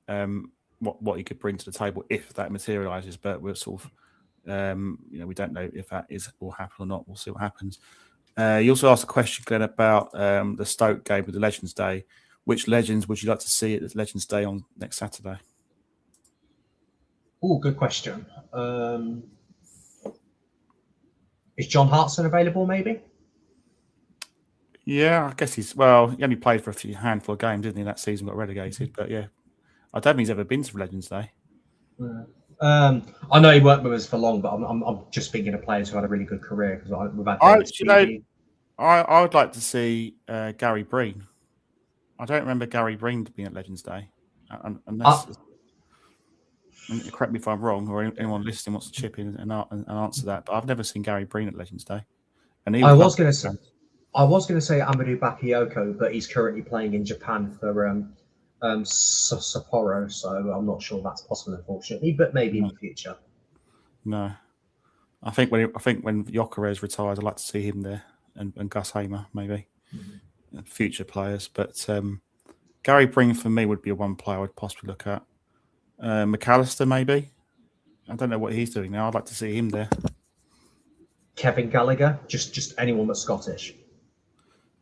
what he could bring to the table if that materialises. But we're sort of, we don't know if that will happen or not. We'll see what happens. You also asked a question, Glenn, about the Stoke game with the Legends Day. Which legends would you like to see at the Legends Day on next Saturday? Oh, good question. Is John Hartson available, maybe? Yeah, I guess he only played for a handful of games, didn't he? That season got relegated, but yeah, I don't think he's ever been to Legends Day. I know he worked with us for long, but I'm just thinking of players who had a really good career because we've had. I would like to see Gary Breen. I don't remember Gary Breen being at Legends Day, unless. Correct me if I'm wrong, or anyone listening wants to chip in and answer that. But I've never seen Gary Breen at Legends Day, and I was going to say Amadou Bakayoko, but he's currently playing in Japan for Sapporo, so I'm not sure that's possible, unfortunately. But maybe in the future. No, I think when Gyökeres retires, I'd like to see him there, and Gus Hamer maybe, future players. But Gary Breen for me would be one player I would possibly look at. McAllister, maybe. I don't know what he's doing now. I'd like to see him there. Kevin Gallagher, just anyone that's Scottish.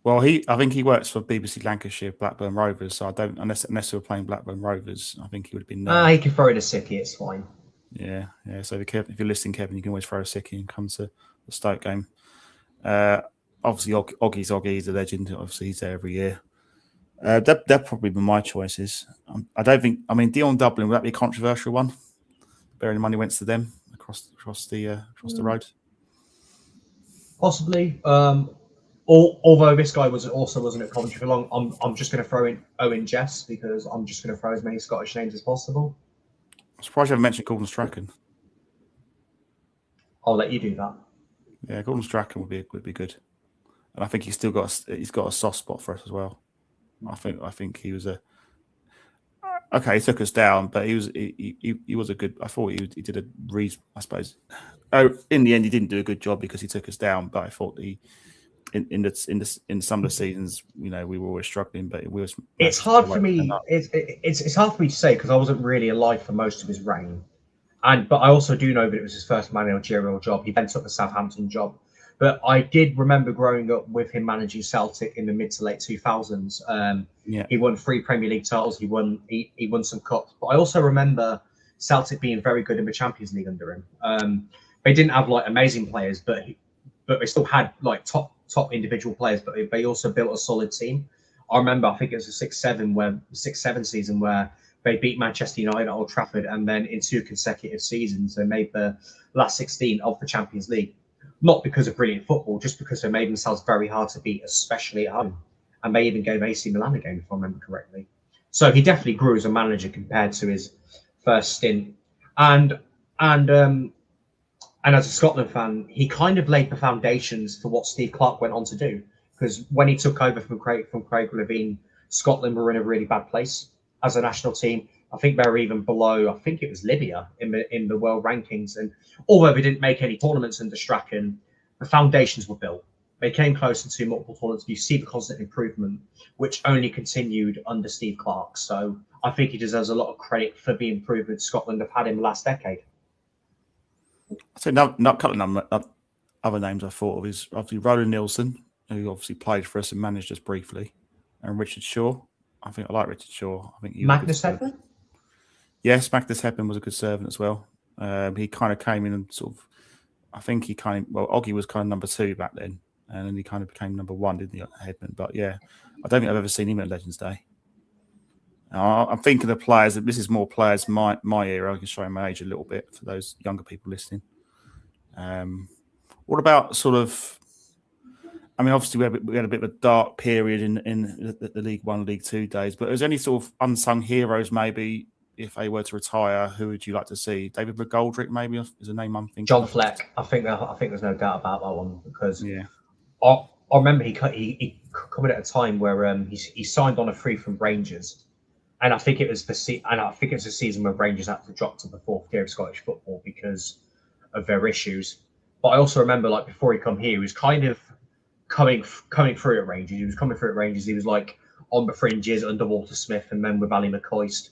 Well, I think he works for BBC Lancashire, Blackburn Rovers. So I don't, unless we were playing Blackburn Rovers, I think he would have been there. He can throw in a sickie. It's fine. Yeah. So if you're listening, Kevin, you can always throw a sickie and come to the Stoke game. Obviously, Oggie's a legend. Obviously, he's there every year. They're probably be my choices. I don't think. I mean, Dion Dublin, would that be a controversial one? Bearing the money went to them across the road. Possibly. Although this guy wasn't at Coventry for long, I'm just going to throw in Owen Jess because I'm just going to throw as many Scottish names as possible. I'm surprised you haven't mentioned Gordon Strachan. I'll let you do that. Yeah, Gordon Strachan would be good, and I think he's got a soft spot for us as well. I think he was he took us down, but he was a good. I thought he did a reason. I suppose. In the end, he didn't do a good job because he took us down. But I thought in some of the seasons, we were always struggling. But we was. It's hard for me. It's hard for me to say because I wasn't really alive for most of his reign, but I also do know that it was his first managerial job. He then took the Southampton job. But I did remember growing up with him managing Celtic in the mid to late 2000s. He won 3 Premier League titles. He won some cups. But I also remember Celtic being very good in the Champions League under him. They didn't have amazing players, but they still had top individual players. But they also built a solid team. I remember, I think it was a 6-7 season where they beat Manchester United at Old Trafford, and then in 2 consecutive seasons they made the last 16 of the Champions League. Not because of brilliant football, just because they made themselves very hard to beat, especially at home. And they even gave AC Milan a game, if I remember correctly. So he definitely grew as a manager compared to his first stint. And as a Scotland fan, he kind of laid the foundations for what Steve Clarke went on to do. Because when he took over from Craig Levine, Scotland were in a really bad place as a national team. I think they were even below, I think it was Libya in the world rankings. And although they didn't make any tournaments under Strachan, the foundations were built. They came close into multiple tournaments. You see the constant improvement, which only continued under Steve Clarke. So I think he deserves a lot of credit for the improvement Scotland have had in the last decade. So not a couple of other names I thought of is obviously Roland Nielsen, who obviously played for us and managed us briefly, and Richard Shaw. I think I like Richard Shaw. I think he was Magnus a good Hedman? Yes, Magnus Hedman was a good servant as well. He kind of came in and sort of, I think he kind of, well, Oggy was kind of number 2 back then, and then he kind of became number 1, didn't he, Hedman? But yeah, I don't think I've ever seen him at Legends Day. I'm thinking of players that this is more players my era. I can show my age a little bit for those younger people listening. What about sort of? I mean, obviously we had a bit of a dark period in the League One, League Two days. But is there any sort of unsung heroes maybe if they were to retire? Who would you like to see? David McGoldrick maybe is a name I'm thinking. John Fleck. I think there's no doubt about that one because yeah. I remember he coming at a time where he signed on a free from Rangers. And I think it was a season where Rangers had to drop to the 4th tier of Scottish football because of their issues. But I also remember, like, before he come here, he was kind of coming through at Rangers. He was coming through at Rangers. He was like on the fringes under Walter Smith and then with Ali McCoist.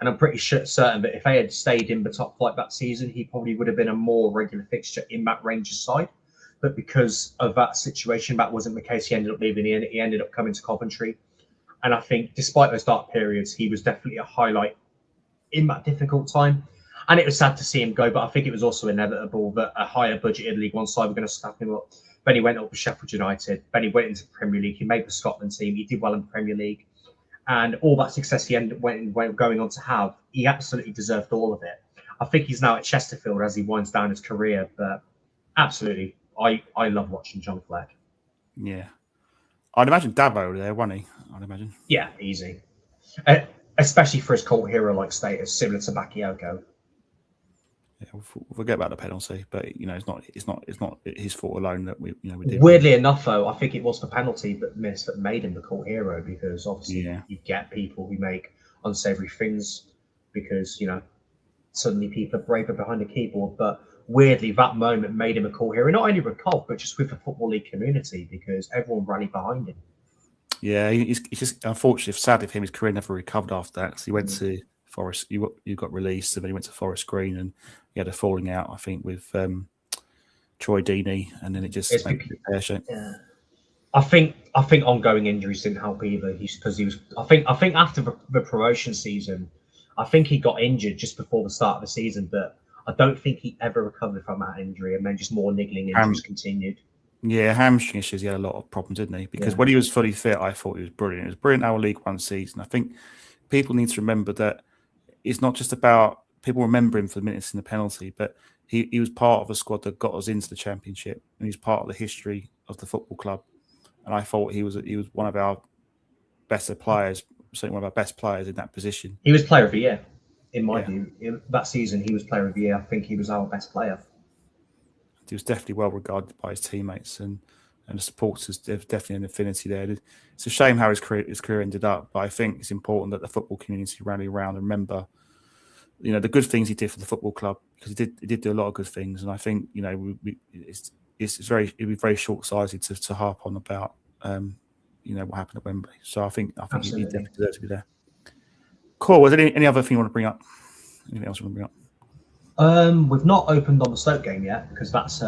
And I'm pretty certain that if they had stayed in the top flight that season, he probably would have been a more regular fixture in that Rangers side. But because of that situation, that wasn't the case. He ended up leaving. He ended up coming to Coventry. And I think despite those dark periods, he was definitely a highlight in that difficult time. And it was sad to see him go, but I think it was also inevitable that a higher budgeted League One side were going to snap him up. Then he went up with Sheffield United. Then he went into the Premier League. He made the Scotland team. He did well in the Premier League. And all that success he ended up going on to have, he absolutely deserved all of it. I think he's now at Chesterfield as he winds down his career. But absolutely, I love watching John Fleck. Yeah. I'd imagine Davo there, wasn't he? I'd imagine. Yeah, easy. Especially for his cult hero-like status, similar to Bakayoko. Yeah, we'll forget about the penalty, but it's not his fault alone that we did. Weirdly enough, though, I think it was the penalty that made him the cult hero because obviously you get people who make unsavoury things because suddenly people are braver behind the keyboard. But weirdly, that moment made him a cult hero, not only with Cult, but just with the Football League community because everyone rallied behind him. Yeah, he's just unfortunately, sadly for him, his career never recovered after that. So he went to Forest. You got released, and then he went to Forest Green, and he had a falling out, I think, with Troy Deeney, and then it just made it pear-shaped. Yeah, I think ongoing injuries didn't help either. Because he was, I think after the promotion season, I think he got injured just before the start of the season, but I don't think he ever recovered from that injury, and then just more niggling injuries continued. Yeah, hamstring issues. He had a lot of problems, didn't he? Because when he was fully fit, I thought he was brilliant. It was brilliant our League One season. I think people need to remember that it's not just about people remember him for the minutes in the penalty, but he was part of a squad that got us into the Championship, and he's part of the history of the football club. And I thought he was one of our better players, certainly one of our best players in that position. He was Player of the Year, in my view. That season, he was Player of the Year. I think he was our best player. He was definitely well regarded by his teammates and the supporters. There's definitely an affinity there. It's a shame how his career ended up, but I think it's important that the football community rally around and remember, the good things he did for the football club, because he did do a lot of good things. And I think it'd be very short-sighted to harp on about what happened at Wembley. So I think he definitely deserves to be there. Cool. Was there any other thing you want to bring up? Anything else you want to bring up? We've not opened on the Stoke game yet because that's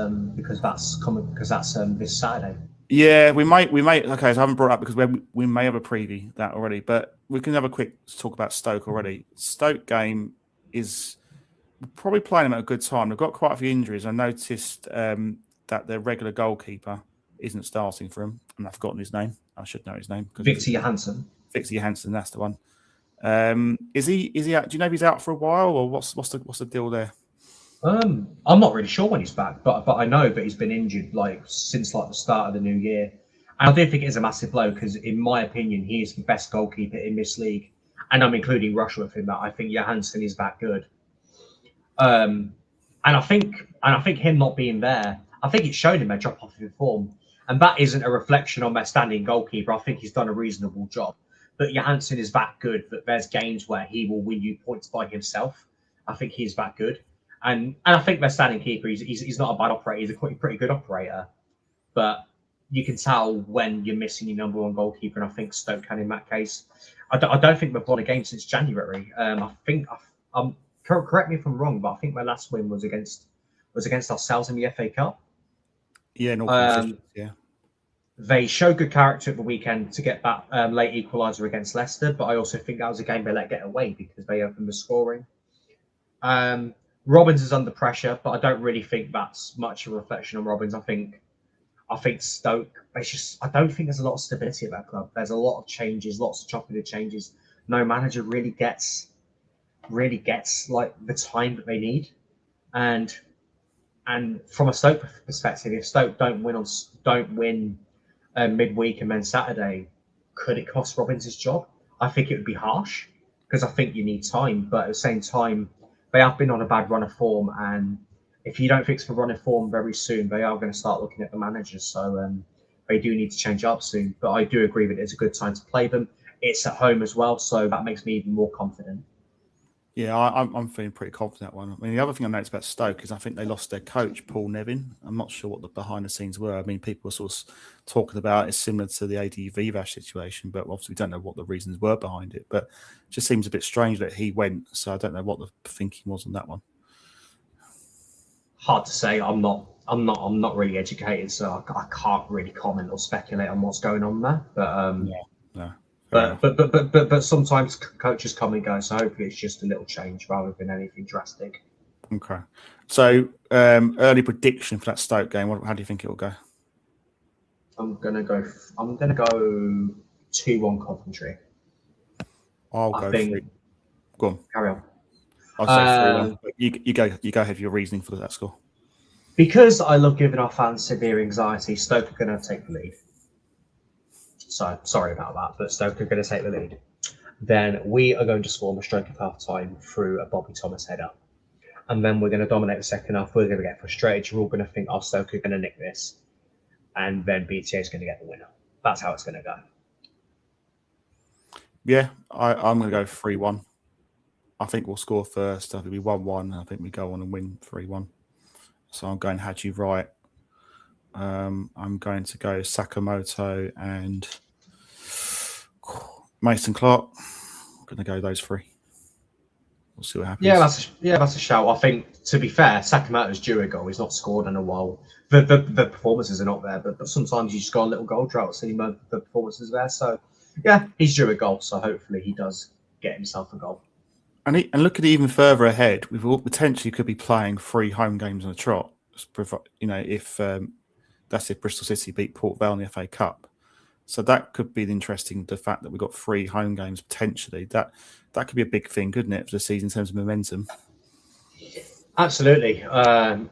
this Saturday. Yeah, we might. Okay, so I haven't brought it up because we may have a preview that already, but we can have a quick talk about Stoke already. Stoke game is probably playing them at a good time. They've got quite a few injuries. I noticed that their regular goalkeeper isn't starting for them, and I've forgotten his name. I should know his name. Victor Johansson. Victor Johansson, that's the one. Is he out? Do you know if he's out for a while, or what's the deal there? I'm not really sure when he's back, but I know that he's been injured since the start of the new year. And I do think it is a massive blow because, in my opinion, he is the best goalkeeper in this league, and I'm including Rushworth in that. I think Johansson is that good. And I think him not being there, I think it showed him a drop off in form, and that isn't a reflection on their standing goalkeeper. I think he's done a reasonable job. But Johansson is that good that there's games where he will win you points by himself. I think he's that good. And I think their standing keeper, he's not a bad operator. He's a pretty good operator. But you can tell when you're missing your number one goalkeeper, and I think Stoke can in that case. I don't think they've won a game since January. Correct me if I'm wrong, but I think my last win was against ourselves in the FA Cup. Yeah, no, yeah. They showed good character at the weekend to get that late equaliser against Leicester, but I also think that was a game they let get away because they opened the scoring. Robbins is under pressure, but I don't really think that's much of a reflection on Robbins. I think Stoke. I don't think there's a lot of stability at that club. There's a lot of changes, lots of chopping and changes. No manager really gets like the time that they need, and from a Stoke perspective, if Stoke don't win midweek and then Saturday, could it cost Robbins his job? I think it would be harsh because I think you need time, but at the same time, they have been on a bad run of form, and if you don't fix the run of form very soon, they are going to start looking at the managers. So they do need to change up soon. But I do agree that it's a good time to play them. It's at home as well, so that makes me even more confident. Yeah, I'm feeling pretty confident that one. I mean, the other thing I noticed about Stoke is I think they lost their coach, Paul Nevin. I'm not sure what the behind the scenes were. I mean, people were sort of talking about it's similar to the AD Vivash situation, but obviously we don't know what the reasons were behind it. But it just seems a bit strange that he went. So I don't know what the thinking was on that one. Hard to say. I'm not really educated, so I can't really comment or speculate on what's going on there. But sometimes coaches come and go, so hopefully it's just a little change rather than anything drastic. Okay. So early prediction for that Stoke game. How do you think it will go? I'm gonna go 2-1 Coventry. I'll go 3. Go on. Carry on. I'll say 3-1. You go ahead with your reasoning for that score. Because I love giving our fans severe anxiety, Stoke are going to take the lead. So sorry about that, but Stoke are going to take the lead. Then we are going to score on the stroke of half time through a Bobby Thomas header. And then we're going to dominate the second half. We're going to get frustrated. You're all going to think, oh, Stoke are going to nick this. And then BTA is going to get the winner. That's how it's going to go. Yeah, I'm going to go 3-1. I think we'll score first. I think it'll be 1-1. I think we go on and win 3-1. So I'm going Haji Wright. I'm going to go Sakamoto and Mason Clark. I'm going to go those 3. We'll see what happens. Yeah, that's a shout. I think, to be fair, Sakamoto's due a goal. He's not scored in a while. The performances are not there, but sometimes you just got a little goal drought, so the performances are there. So, yeah, he's due a goal. So hopefully he does get himself a goal. And look at it even further ahead. We potentially could be playing 3 home games on a trot. You know, if that's if Bristol City beat Port Vale in the FA Cup. So that could be interesting. The fact that we've got 3 home games potentially, that could be a big thing, couldn't it, for the season in terms of momentum? Absolutely. At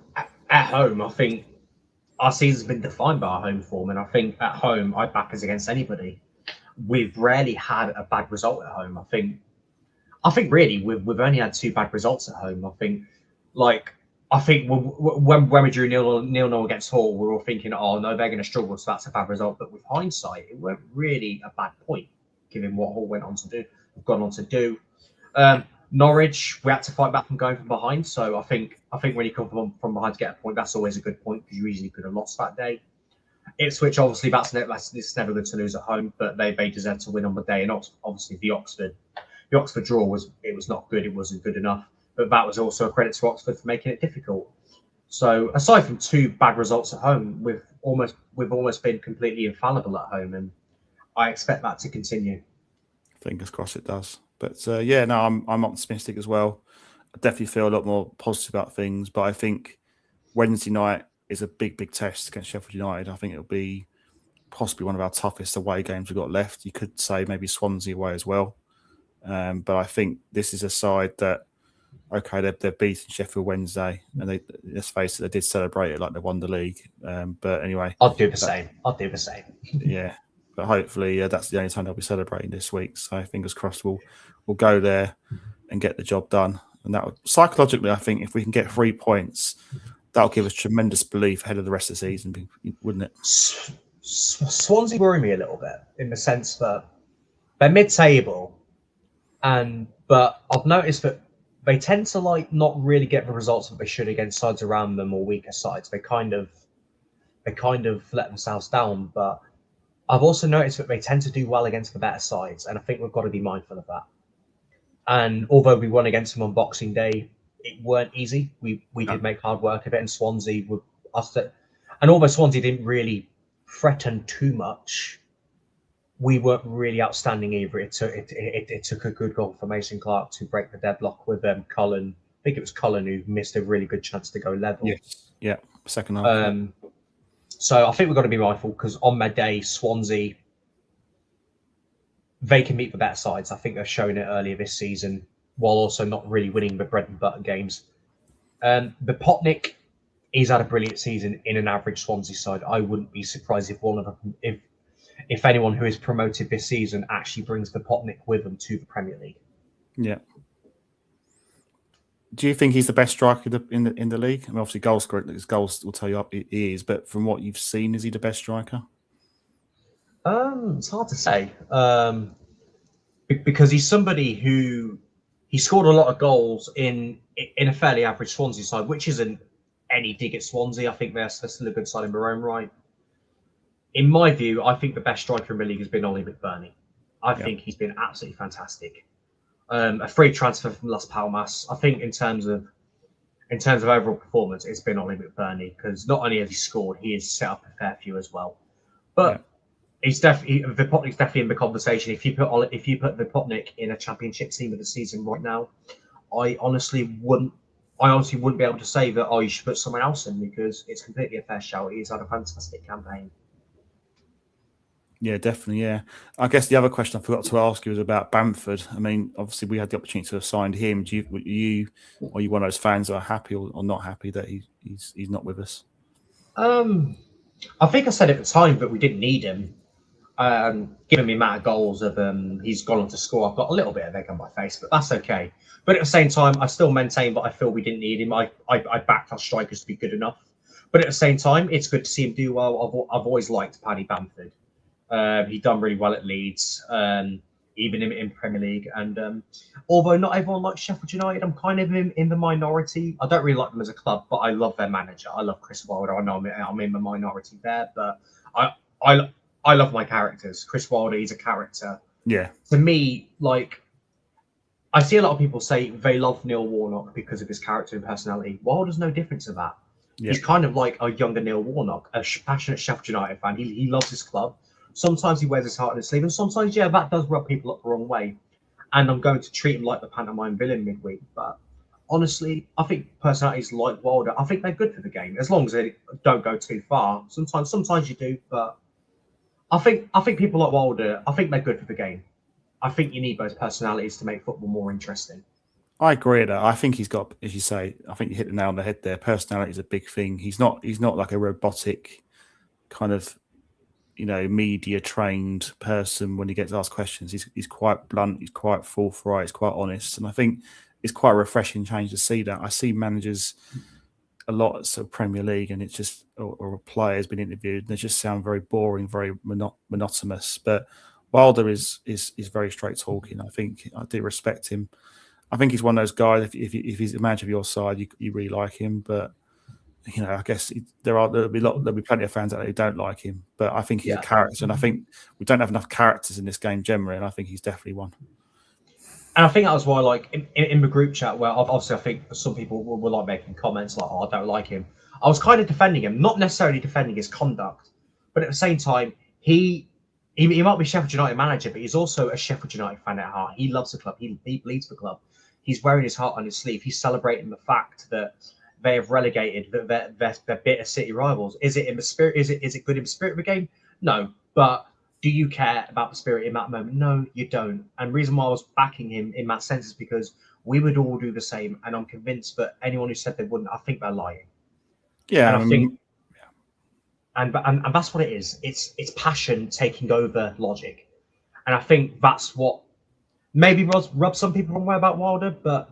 home, I think our season's been defined by our home form, and I think at home, I back us against anybody. We've rarely had a bad result at home. I think really we've only had 2 bad results at home. I think when we drew 0-0 against Hull, we were all thinking, oh no, they're going to struggle, so that's a bad result. But with hindsight, it weren't really a bad point, given what Hull went on to do. We've gone on to do. Norwich, we had to fight back from going from behind. So I think when you come from behind to get a point, that's always a good point because you easily could have lost that day. Ipswich, obviously, it's never good to lose at home, but they deserve to win on the day. And obviously, the Oxford draw was not good. It wasn't good enough. But that was also a credit to Oxford for making it difficult. So aside from 2 bad results at home, we've almost been completely infallible at home, and I expect that to continue. Fingers crossed it does. But I'm optimistic as well. I definitely feel a lot more positive about things. But I think Wednesday night is a big test against Sheffield United. I think it'll be possibly one of our toughest away games we've got left. You could say maybe Swansea away as well. But I think this is a side that, okay, they're beating Sheffield Wednesday, and let's face it, they did celebrate it like they won the league. But anyway, I'll do the same. Yeah, but hopefully that's the only time they'll be celebrating this week. So fingers crossed, we'll go there and get the job done. And that would, psychologically, I think if we can get 3 points, that'll give us tremendous belief ahead of the rest of the season, wouldn't it? Swansea worry me a little bit in the sense that they're mid-table, but I've noticed that they tend to not really get the results that they should against sides around them or weaker sides. They kind of let themselves down. But I've also noticed that they tend to do well against the better sides, and I think we've got to be mindful of that. And although we won against them on Boxing Day, it weren't easy. We did make hard work of it, and Swansea and although Swansea didn't really threaten too much, we weren't really outstanding either. It took a good goal for Mason Clark to break the deadlock with Cullen. I think it was Cullen who missed a really good chance to go level. Yes. Yeah. Second half. So I think we've got to be mindful because on their day, Swansea, they can meet the better sides. I think they've shown it earlier this season, while also not really winning the bread and butter games. Potnik, he's had a brilliant season in an average Swansea side. I wouldn't be surprised if one of them, if anyone who is promoted this season actually brings the Potnik with them to the Premier League. Yeah. Do you think he's the best striker in the league? I mean, obviously, goal scorer, his goals will tell you he is. But from what you've seen, is he the best striker? It's hard to say because he's somebody who he scored a lot of goals in a fairly average Swansea side, which isn't any dig at Swansea. I think they're still a good side in their own right. In my view, I think the best striker in the league has been Oli McBurney. I think he's been absolutely fantastic. A free transfer from Las Palmas. I think in terms of overall performance, it's been Oli McBurney because not only has he scored, he has set up a fair few as well. But he's definitely Vipotnik's definitely in the conversation. If you put Vipotnik in a championship team of the season right now, I honestly wouldn't be able to say that you should put someone else in because it's completely a fair shout. He's had a fantastic campaign. Yeah, definitely. Yeah, I guess the other question I forgot to ask you was about Bamford. I mean, obviously we had the opportunity to have signed him. Are you one of those fans that are happy or not happy that he's not with us? I think I said at the time that we didn't need him. Given the amount of goals he's gone on to score, I've got a little bit of egg on my face, but that's okay. But at the same time, I still maintain that I feel we didn't need him. I backed our strikers to be good enough. But at the same time, it's good to see him do well. I've always liked Paddy Bamford. He's done really well at Leeds, even in Premier League. And although not everyone likes Sheffield United, I'm kind of in the minority. I don't really like them as a club, but I love their manager. I love Chris Wilder. I know I'm in the minority there, but I love my characters. Chris Wilder, he's a character. Yeah. To me, I see a lot of people say they love Neil Warnock because of his character and personality. Wilder's no different to that. Yeah. He's kind of like a younger Neil Warnock, a passionate Sheffield United fan. He loves his club. Sometimes he wears his heart on his sleeve, and sometimes, that does rub people up the wrong way. And I'm going to treat him like the pantomime villain midweek. But honestly, I think personalities like Wilder, I think they're good for the game, as long as they don't go too far. Sometimes you do, but I think people like Wilder, I think they're good for the game. I think you need those personalities to make football more interesting. I agree with that. I think he's got, as you say, I think you hit the nail on the head there. Personality is a big thing. He's not like a robotic kind of, media trained person when he gets asked questions. He's quite blunt, he's quite forthright, he's quite honest. And I think it's quite a refreshing change to see that. I see managers a lot at sort of Premier League and it's just, or a player has been interviewed and they just sound very boring, very monotonous. But Wilder is very straight talking. I think I do respect him. I think he's one of those guys, if he's a manager of your side, you really like him. But I guess there'll be plenty of fans out there who don't like him, but I think he's a character, and I think we don't have enough characters in this game generally, and I think he's definitely one. And I think that was why, in the group chat, where obviously I think some people were making comments like, "Oh, I don't like him." I was kind of defending him, not necessarily defending his conduct, but at the same time, he might be Sheffield United manager, but he's also a Sheffield United fan at heart. He loves the club. He bleeds the club. He's wearing his heart on his sleeve. He's celebrating the fact that they have relegated their bitter City rivals. Is it in the spirit? Is it good in the spirit of the game? No. But do you care about the spirit in that moment? No, you don't. And the reason why I was backing him in that sense is because we would all do the same. And I'm convinced that anyone who said they wouldn't, I think they're lying. Yeah. And I think, and that's what it is. It's passion taking over logic. And I think that's what maybe rubs some people the wrong way about Wilder, but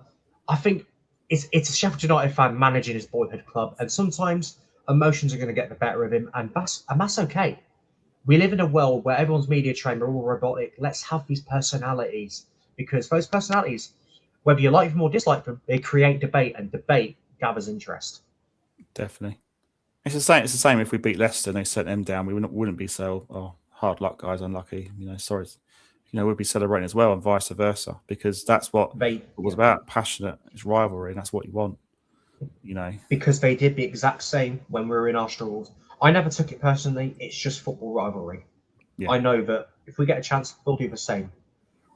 I think it's a Sheffield United fan managing his boyhood club, and sometimes emotions are going to get the better of him, and that's okay. We live in a world where everyone's media trained, they're all robotic. Let's have these personalities, because those personalities, whether you like them or dislike them, they create debate, and debate gathers interest. Definitely, it's the same. If we beat Leicester and they sent them down, we wouldn't be so hard luck, guys, unlucky. Sorry. We'd be celebrating as well, and vice versa, because that's what it was about. Passionate, it's rivalry, and that's what you want. Because they did the exact same when we were in our struggles. I never took it personally. It's just football rivalry. Yeah. I know that if we get a chance, they'll do the same.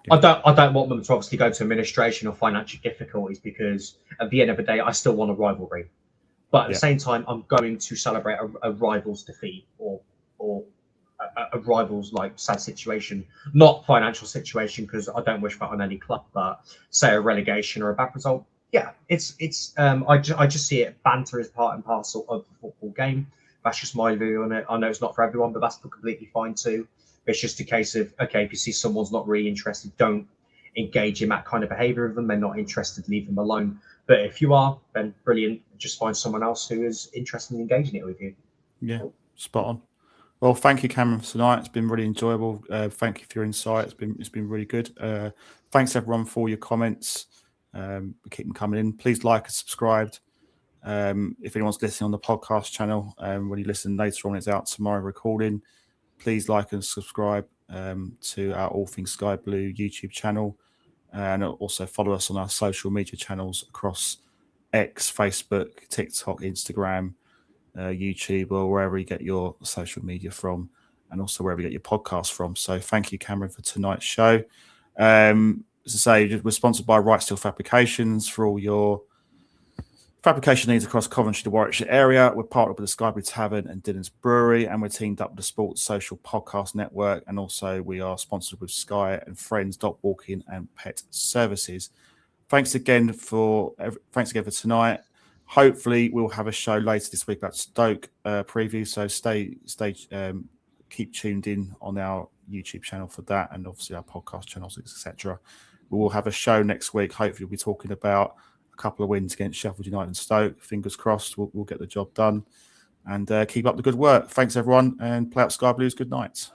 Yeah. I don't want them to obviously go to administration or financial difficulties, because at the end of the day, I still want a rivalry. But at the same time, I'm going to celebrate a rival's defeat or a rival's like sad situation, not financial situation, because I don't wish that on any club. But say a relegation or a bad result, yeah, I just see it. Banter is part and parcel of the football game. That's just my view on it. I know it's not for everyone, but that's completely fine too. It's just a case of, okay, if you see someone's not really interested, don't engage in that kind of behavior with them. They're not interested, leave them alone. But if you are, then brilliant. Just find someone else who is interested in engaging it with you. Yeah, spot on. Well, thank you, Cameron, for tonight. It's been really enjoyable. Thank you for your insight. It's been really good. Thanks everyone for your comments. Keep them coming in. Please like and subscribe. If anyone's listening on the podcast channel, when you listen later on, it's out tomorrow recording. Please like and subscribe to our All Things Sky Blue YouTube channel, and also follow us on our social media channels across X, Facebook, TikTok, Instagram, YouTube, or wherever you get your social media from, and also wherever you get your podcast from. So thank you, Cameron, for tonight's show. As I say, we're sponsored by Right Steel Fabrications for all your fabrication needs across Coventry, the Warwickshire area. We're partnered with the Sky Blue Tavern and Dylan's Brewery, and we're teamed up with the Sports Social Podcast Network. And also we are sponsored with Sky and Friends Dog Walking and Pet Services. Thanks again for tonight. Hopefully we'll have a show later this week about Stoke preview. So keep tuned in on our YouTube channel for that, and obviously our podcast channels, etc. We will have a show next week. Hopefully we'll be talking about a couple of wins against Sheffield United and Stoke. Fingers crossed we'll get the job done, and keep up the good work. Thanks everyone, and play out Sky Blues. Good night.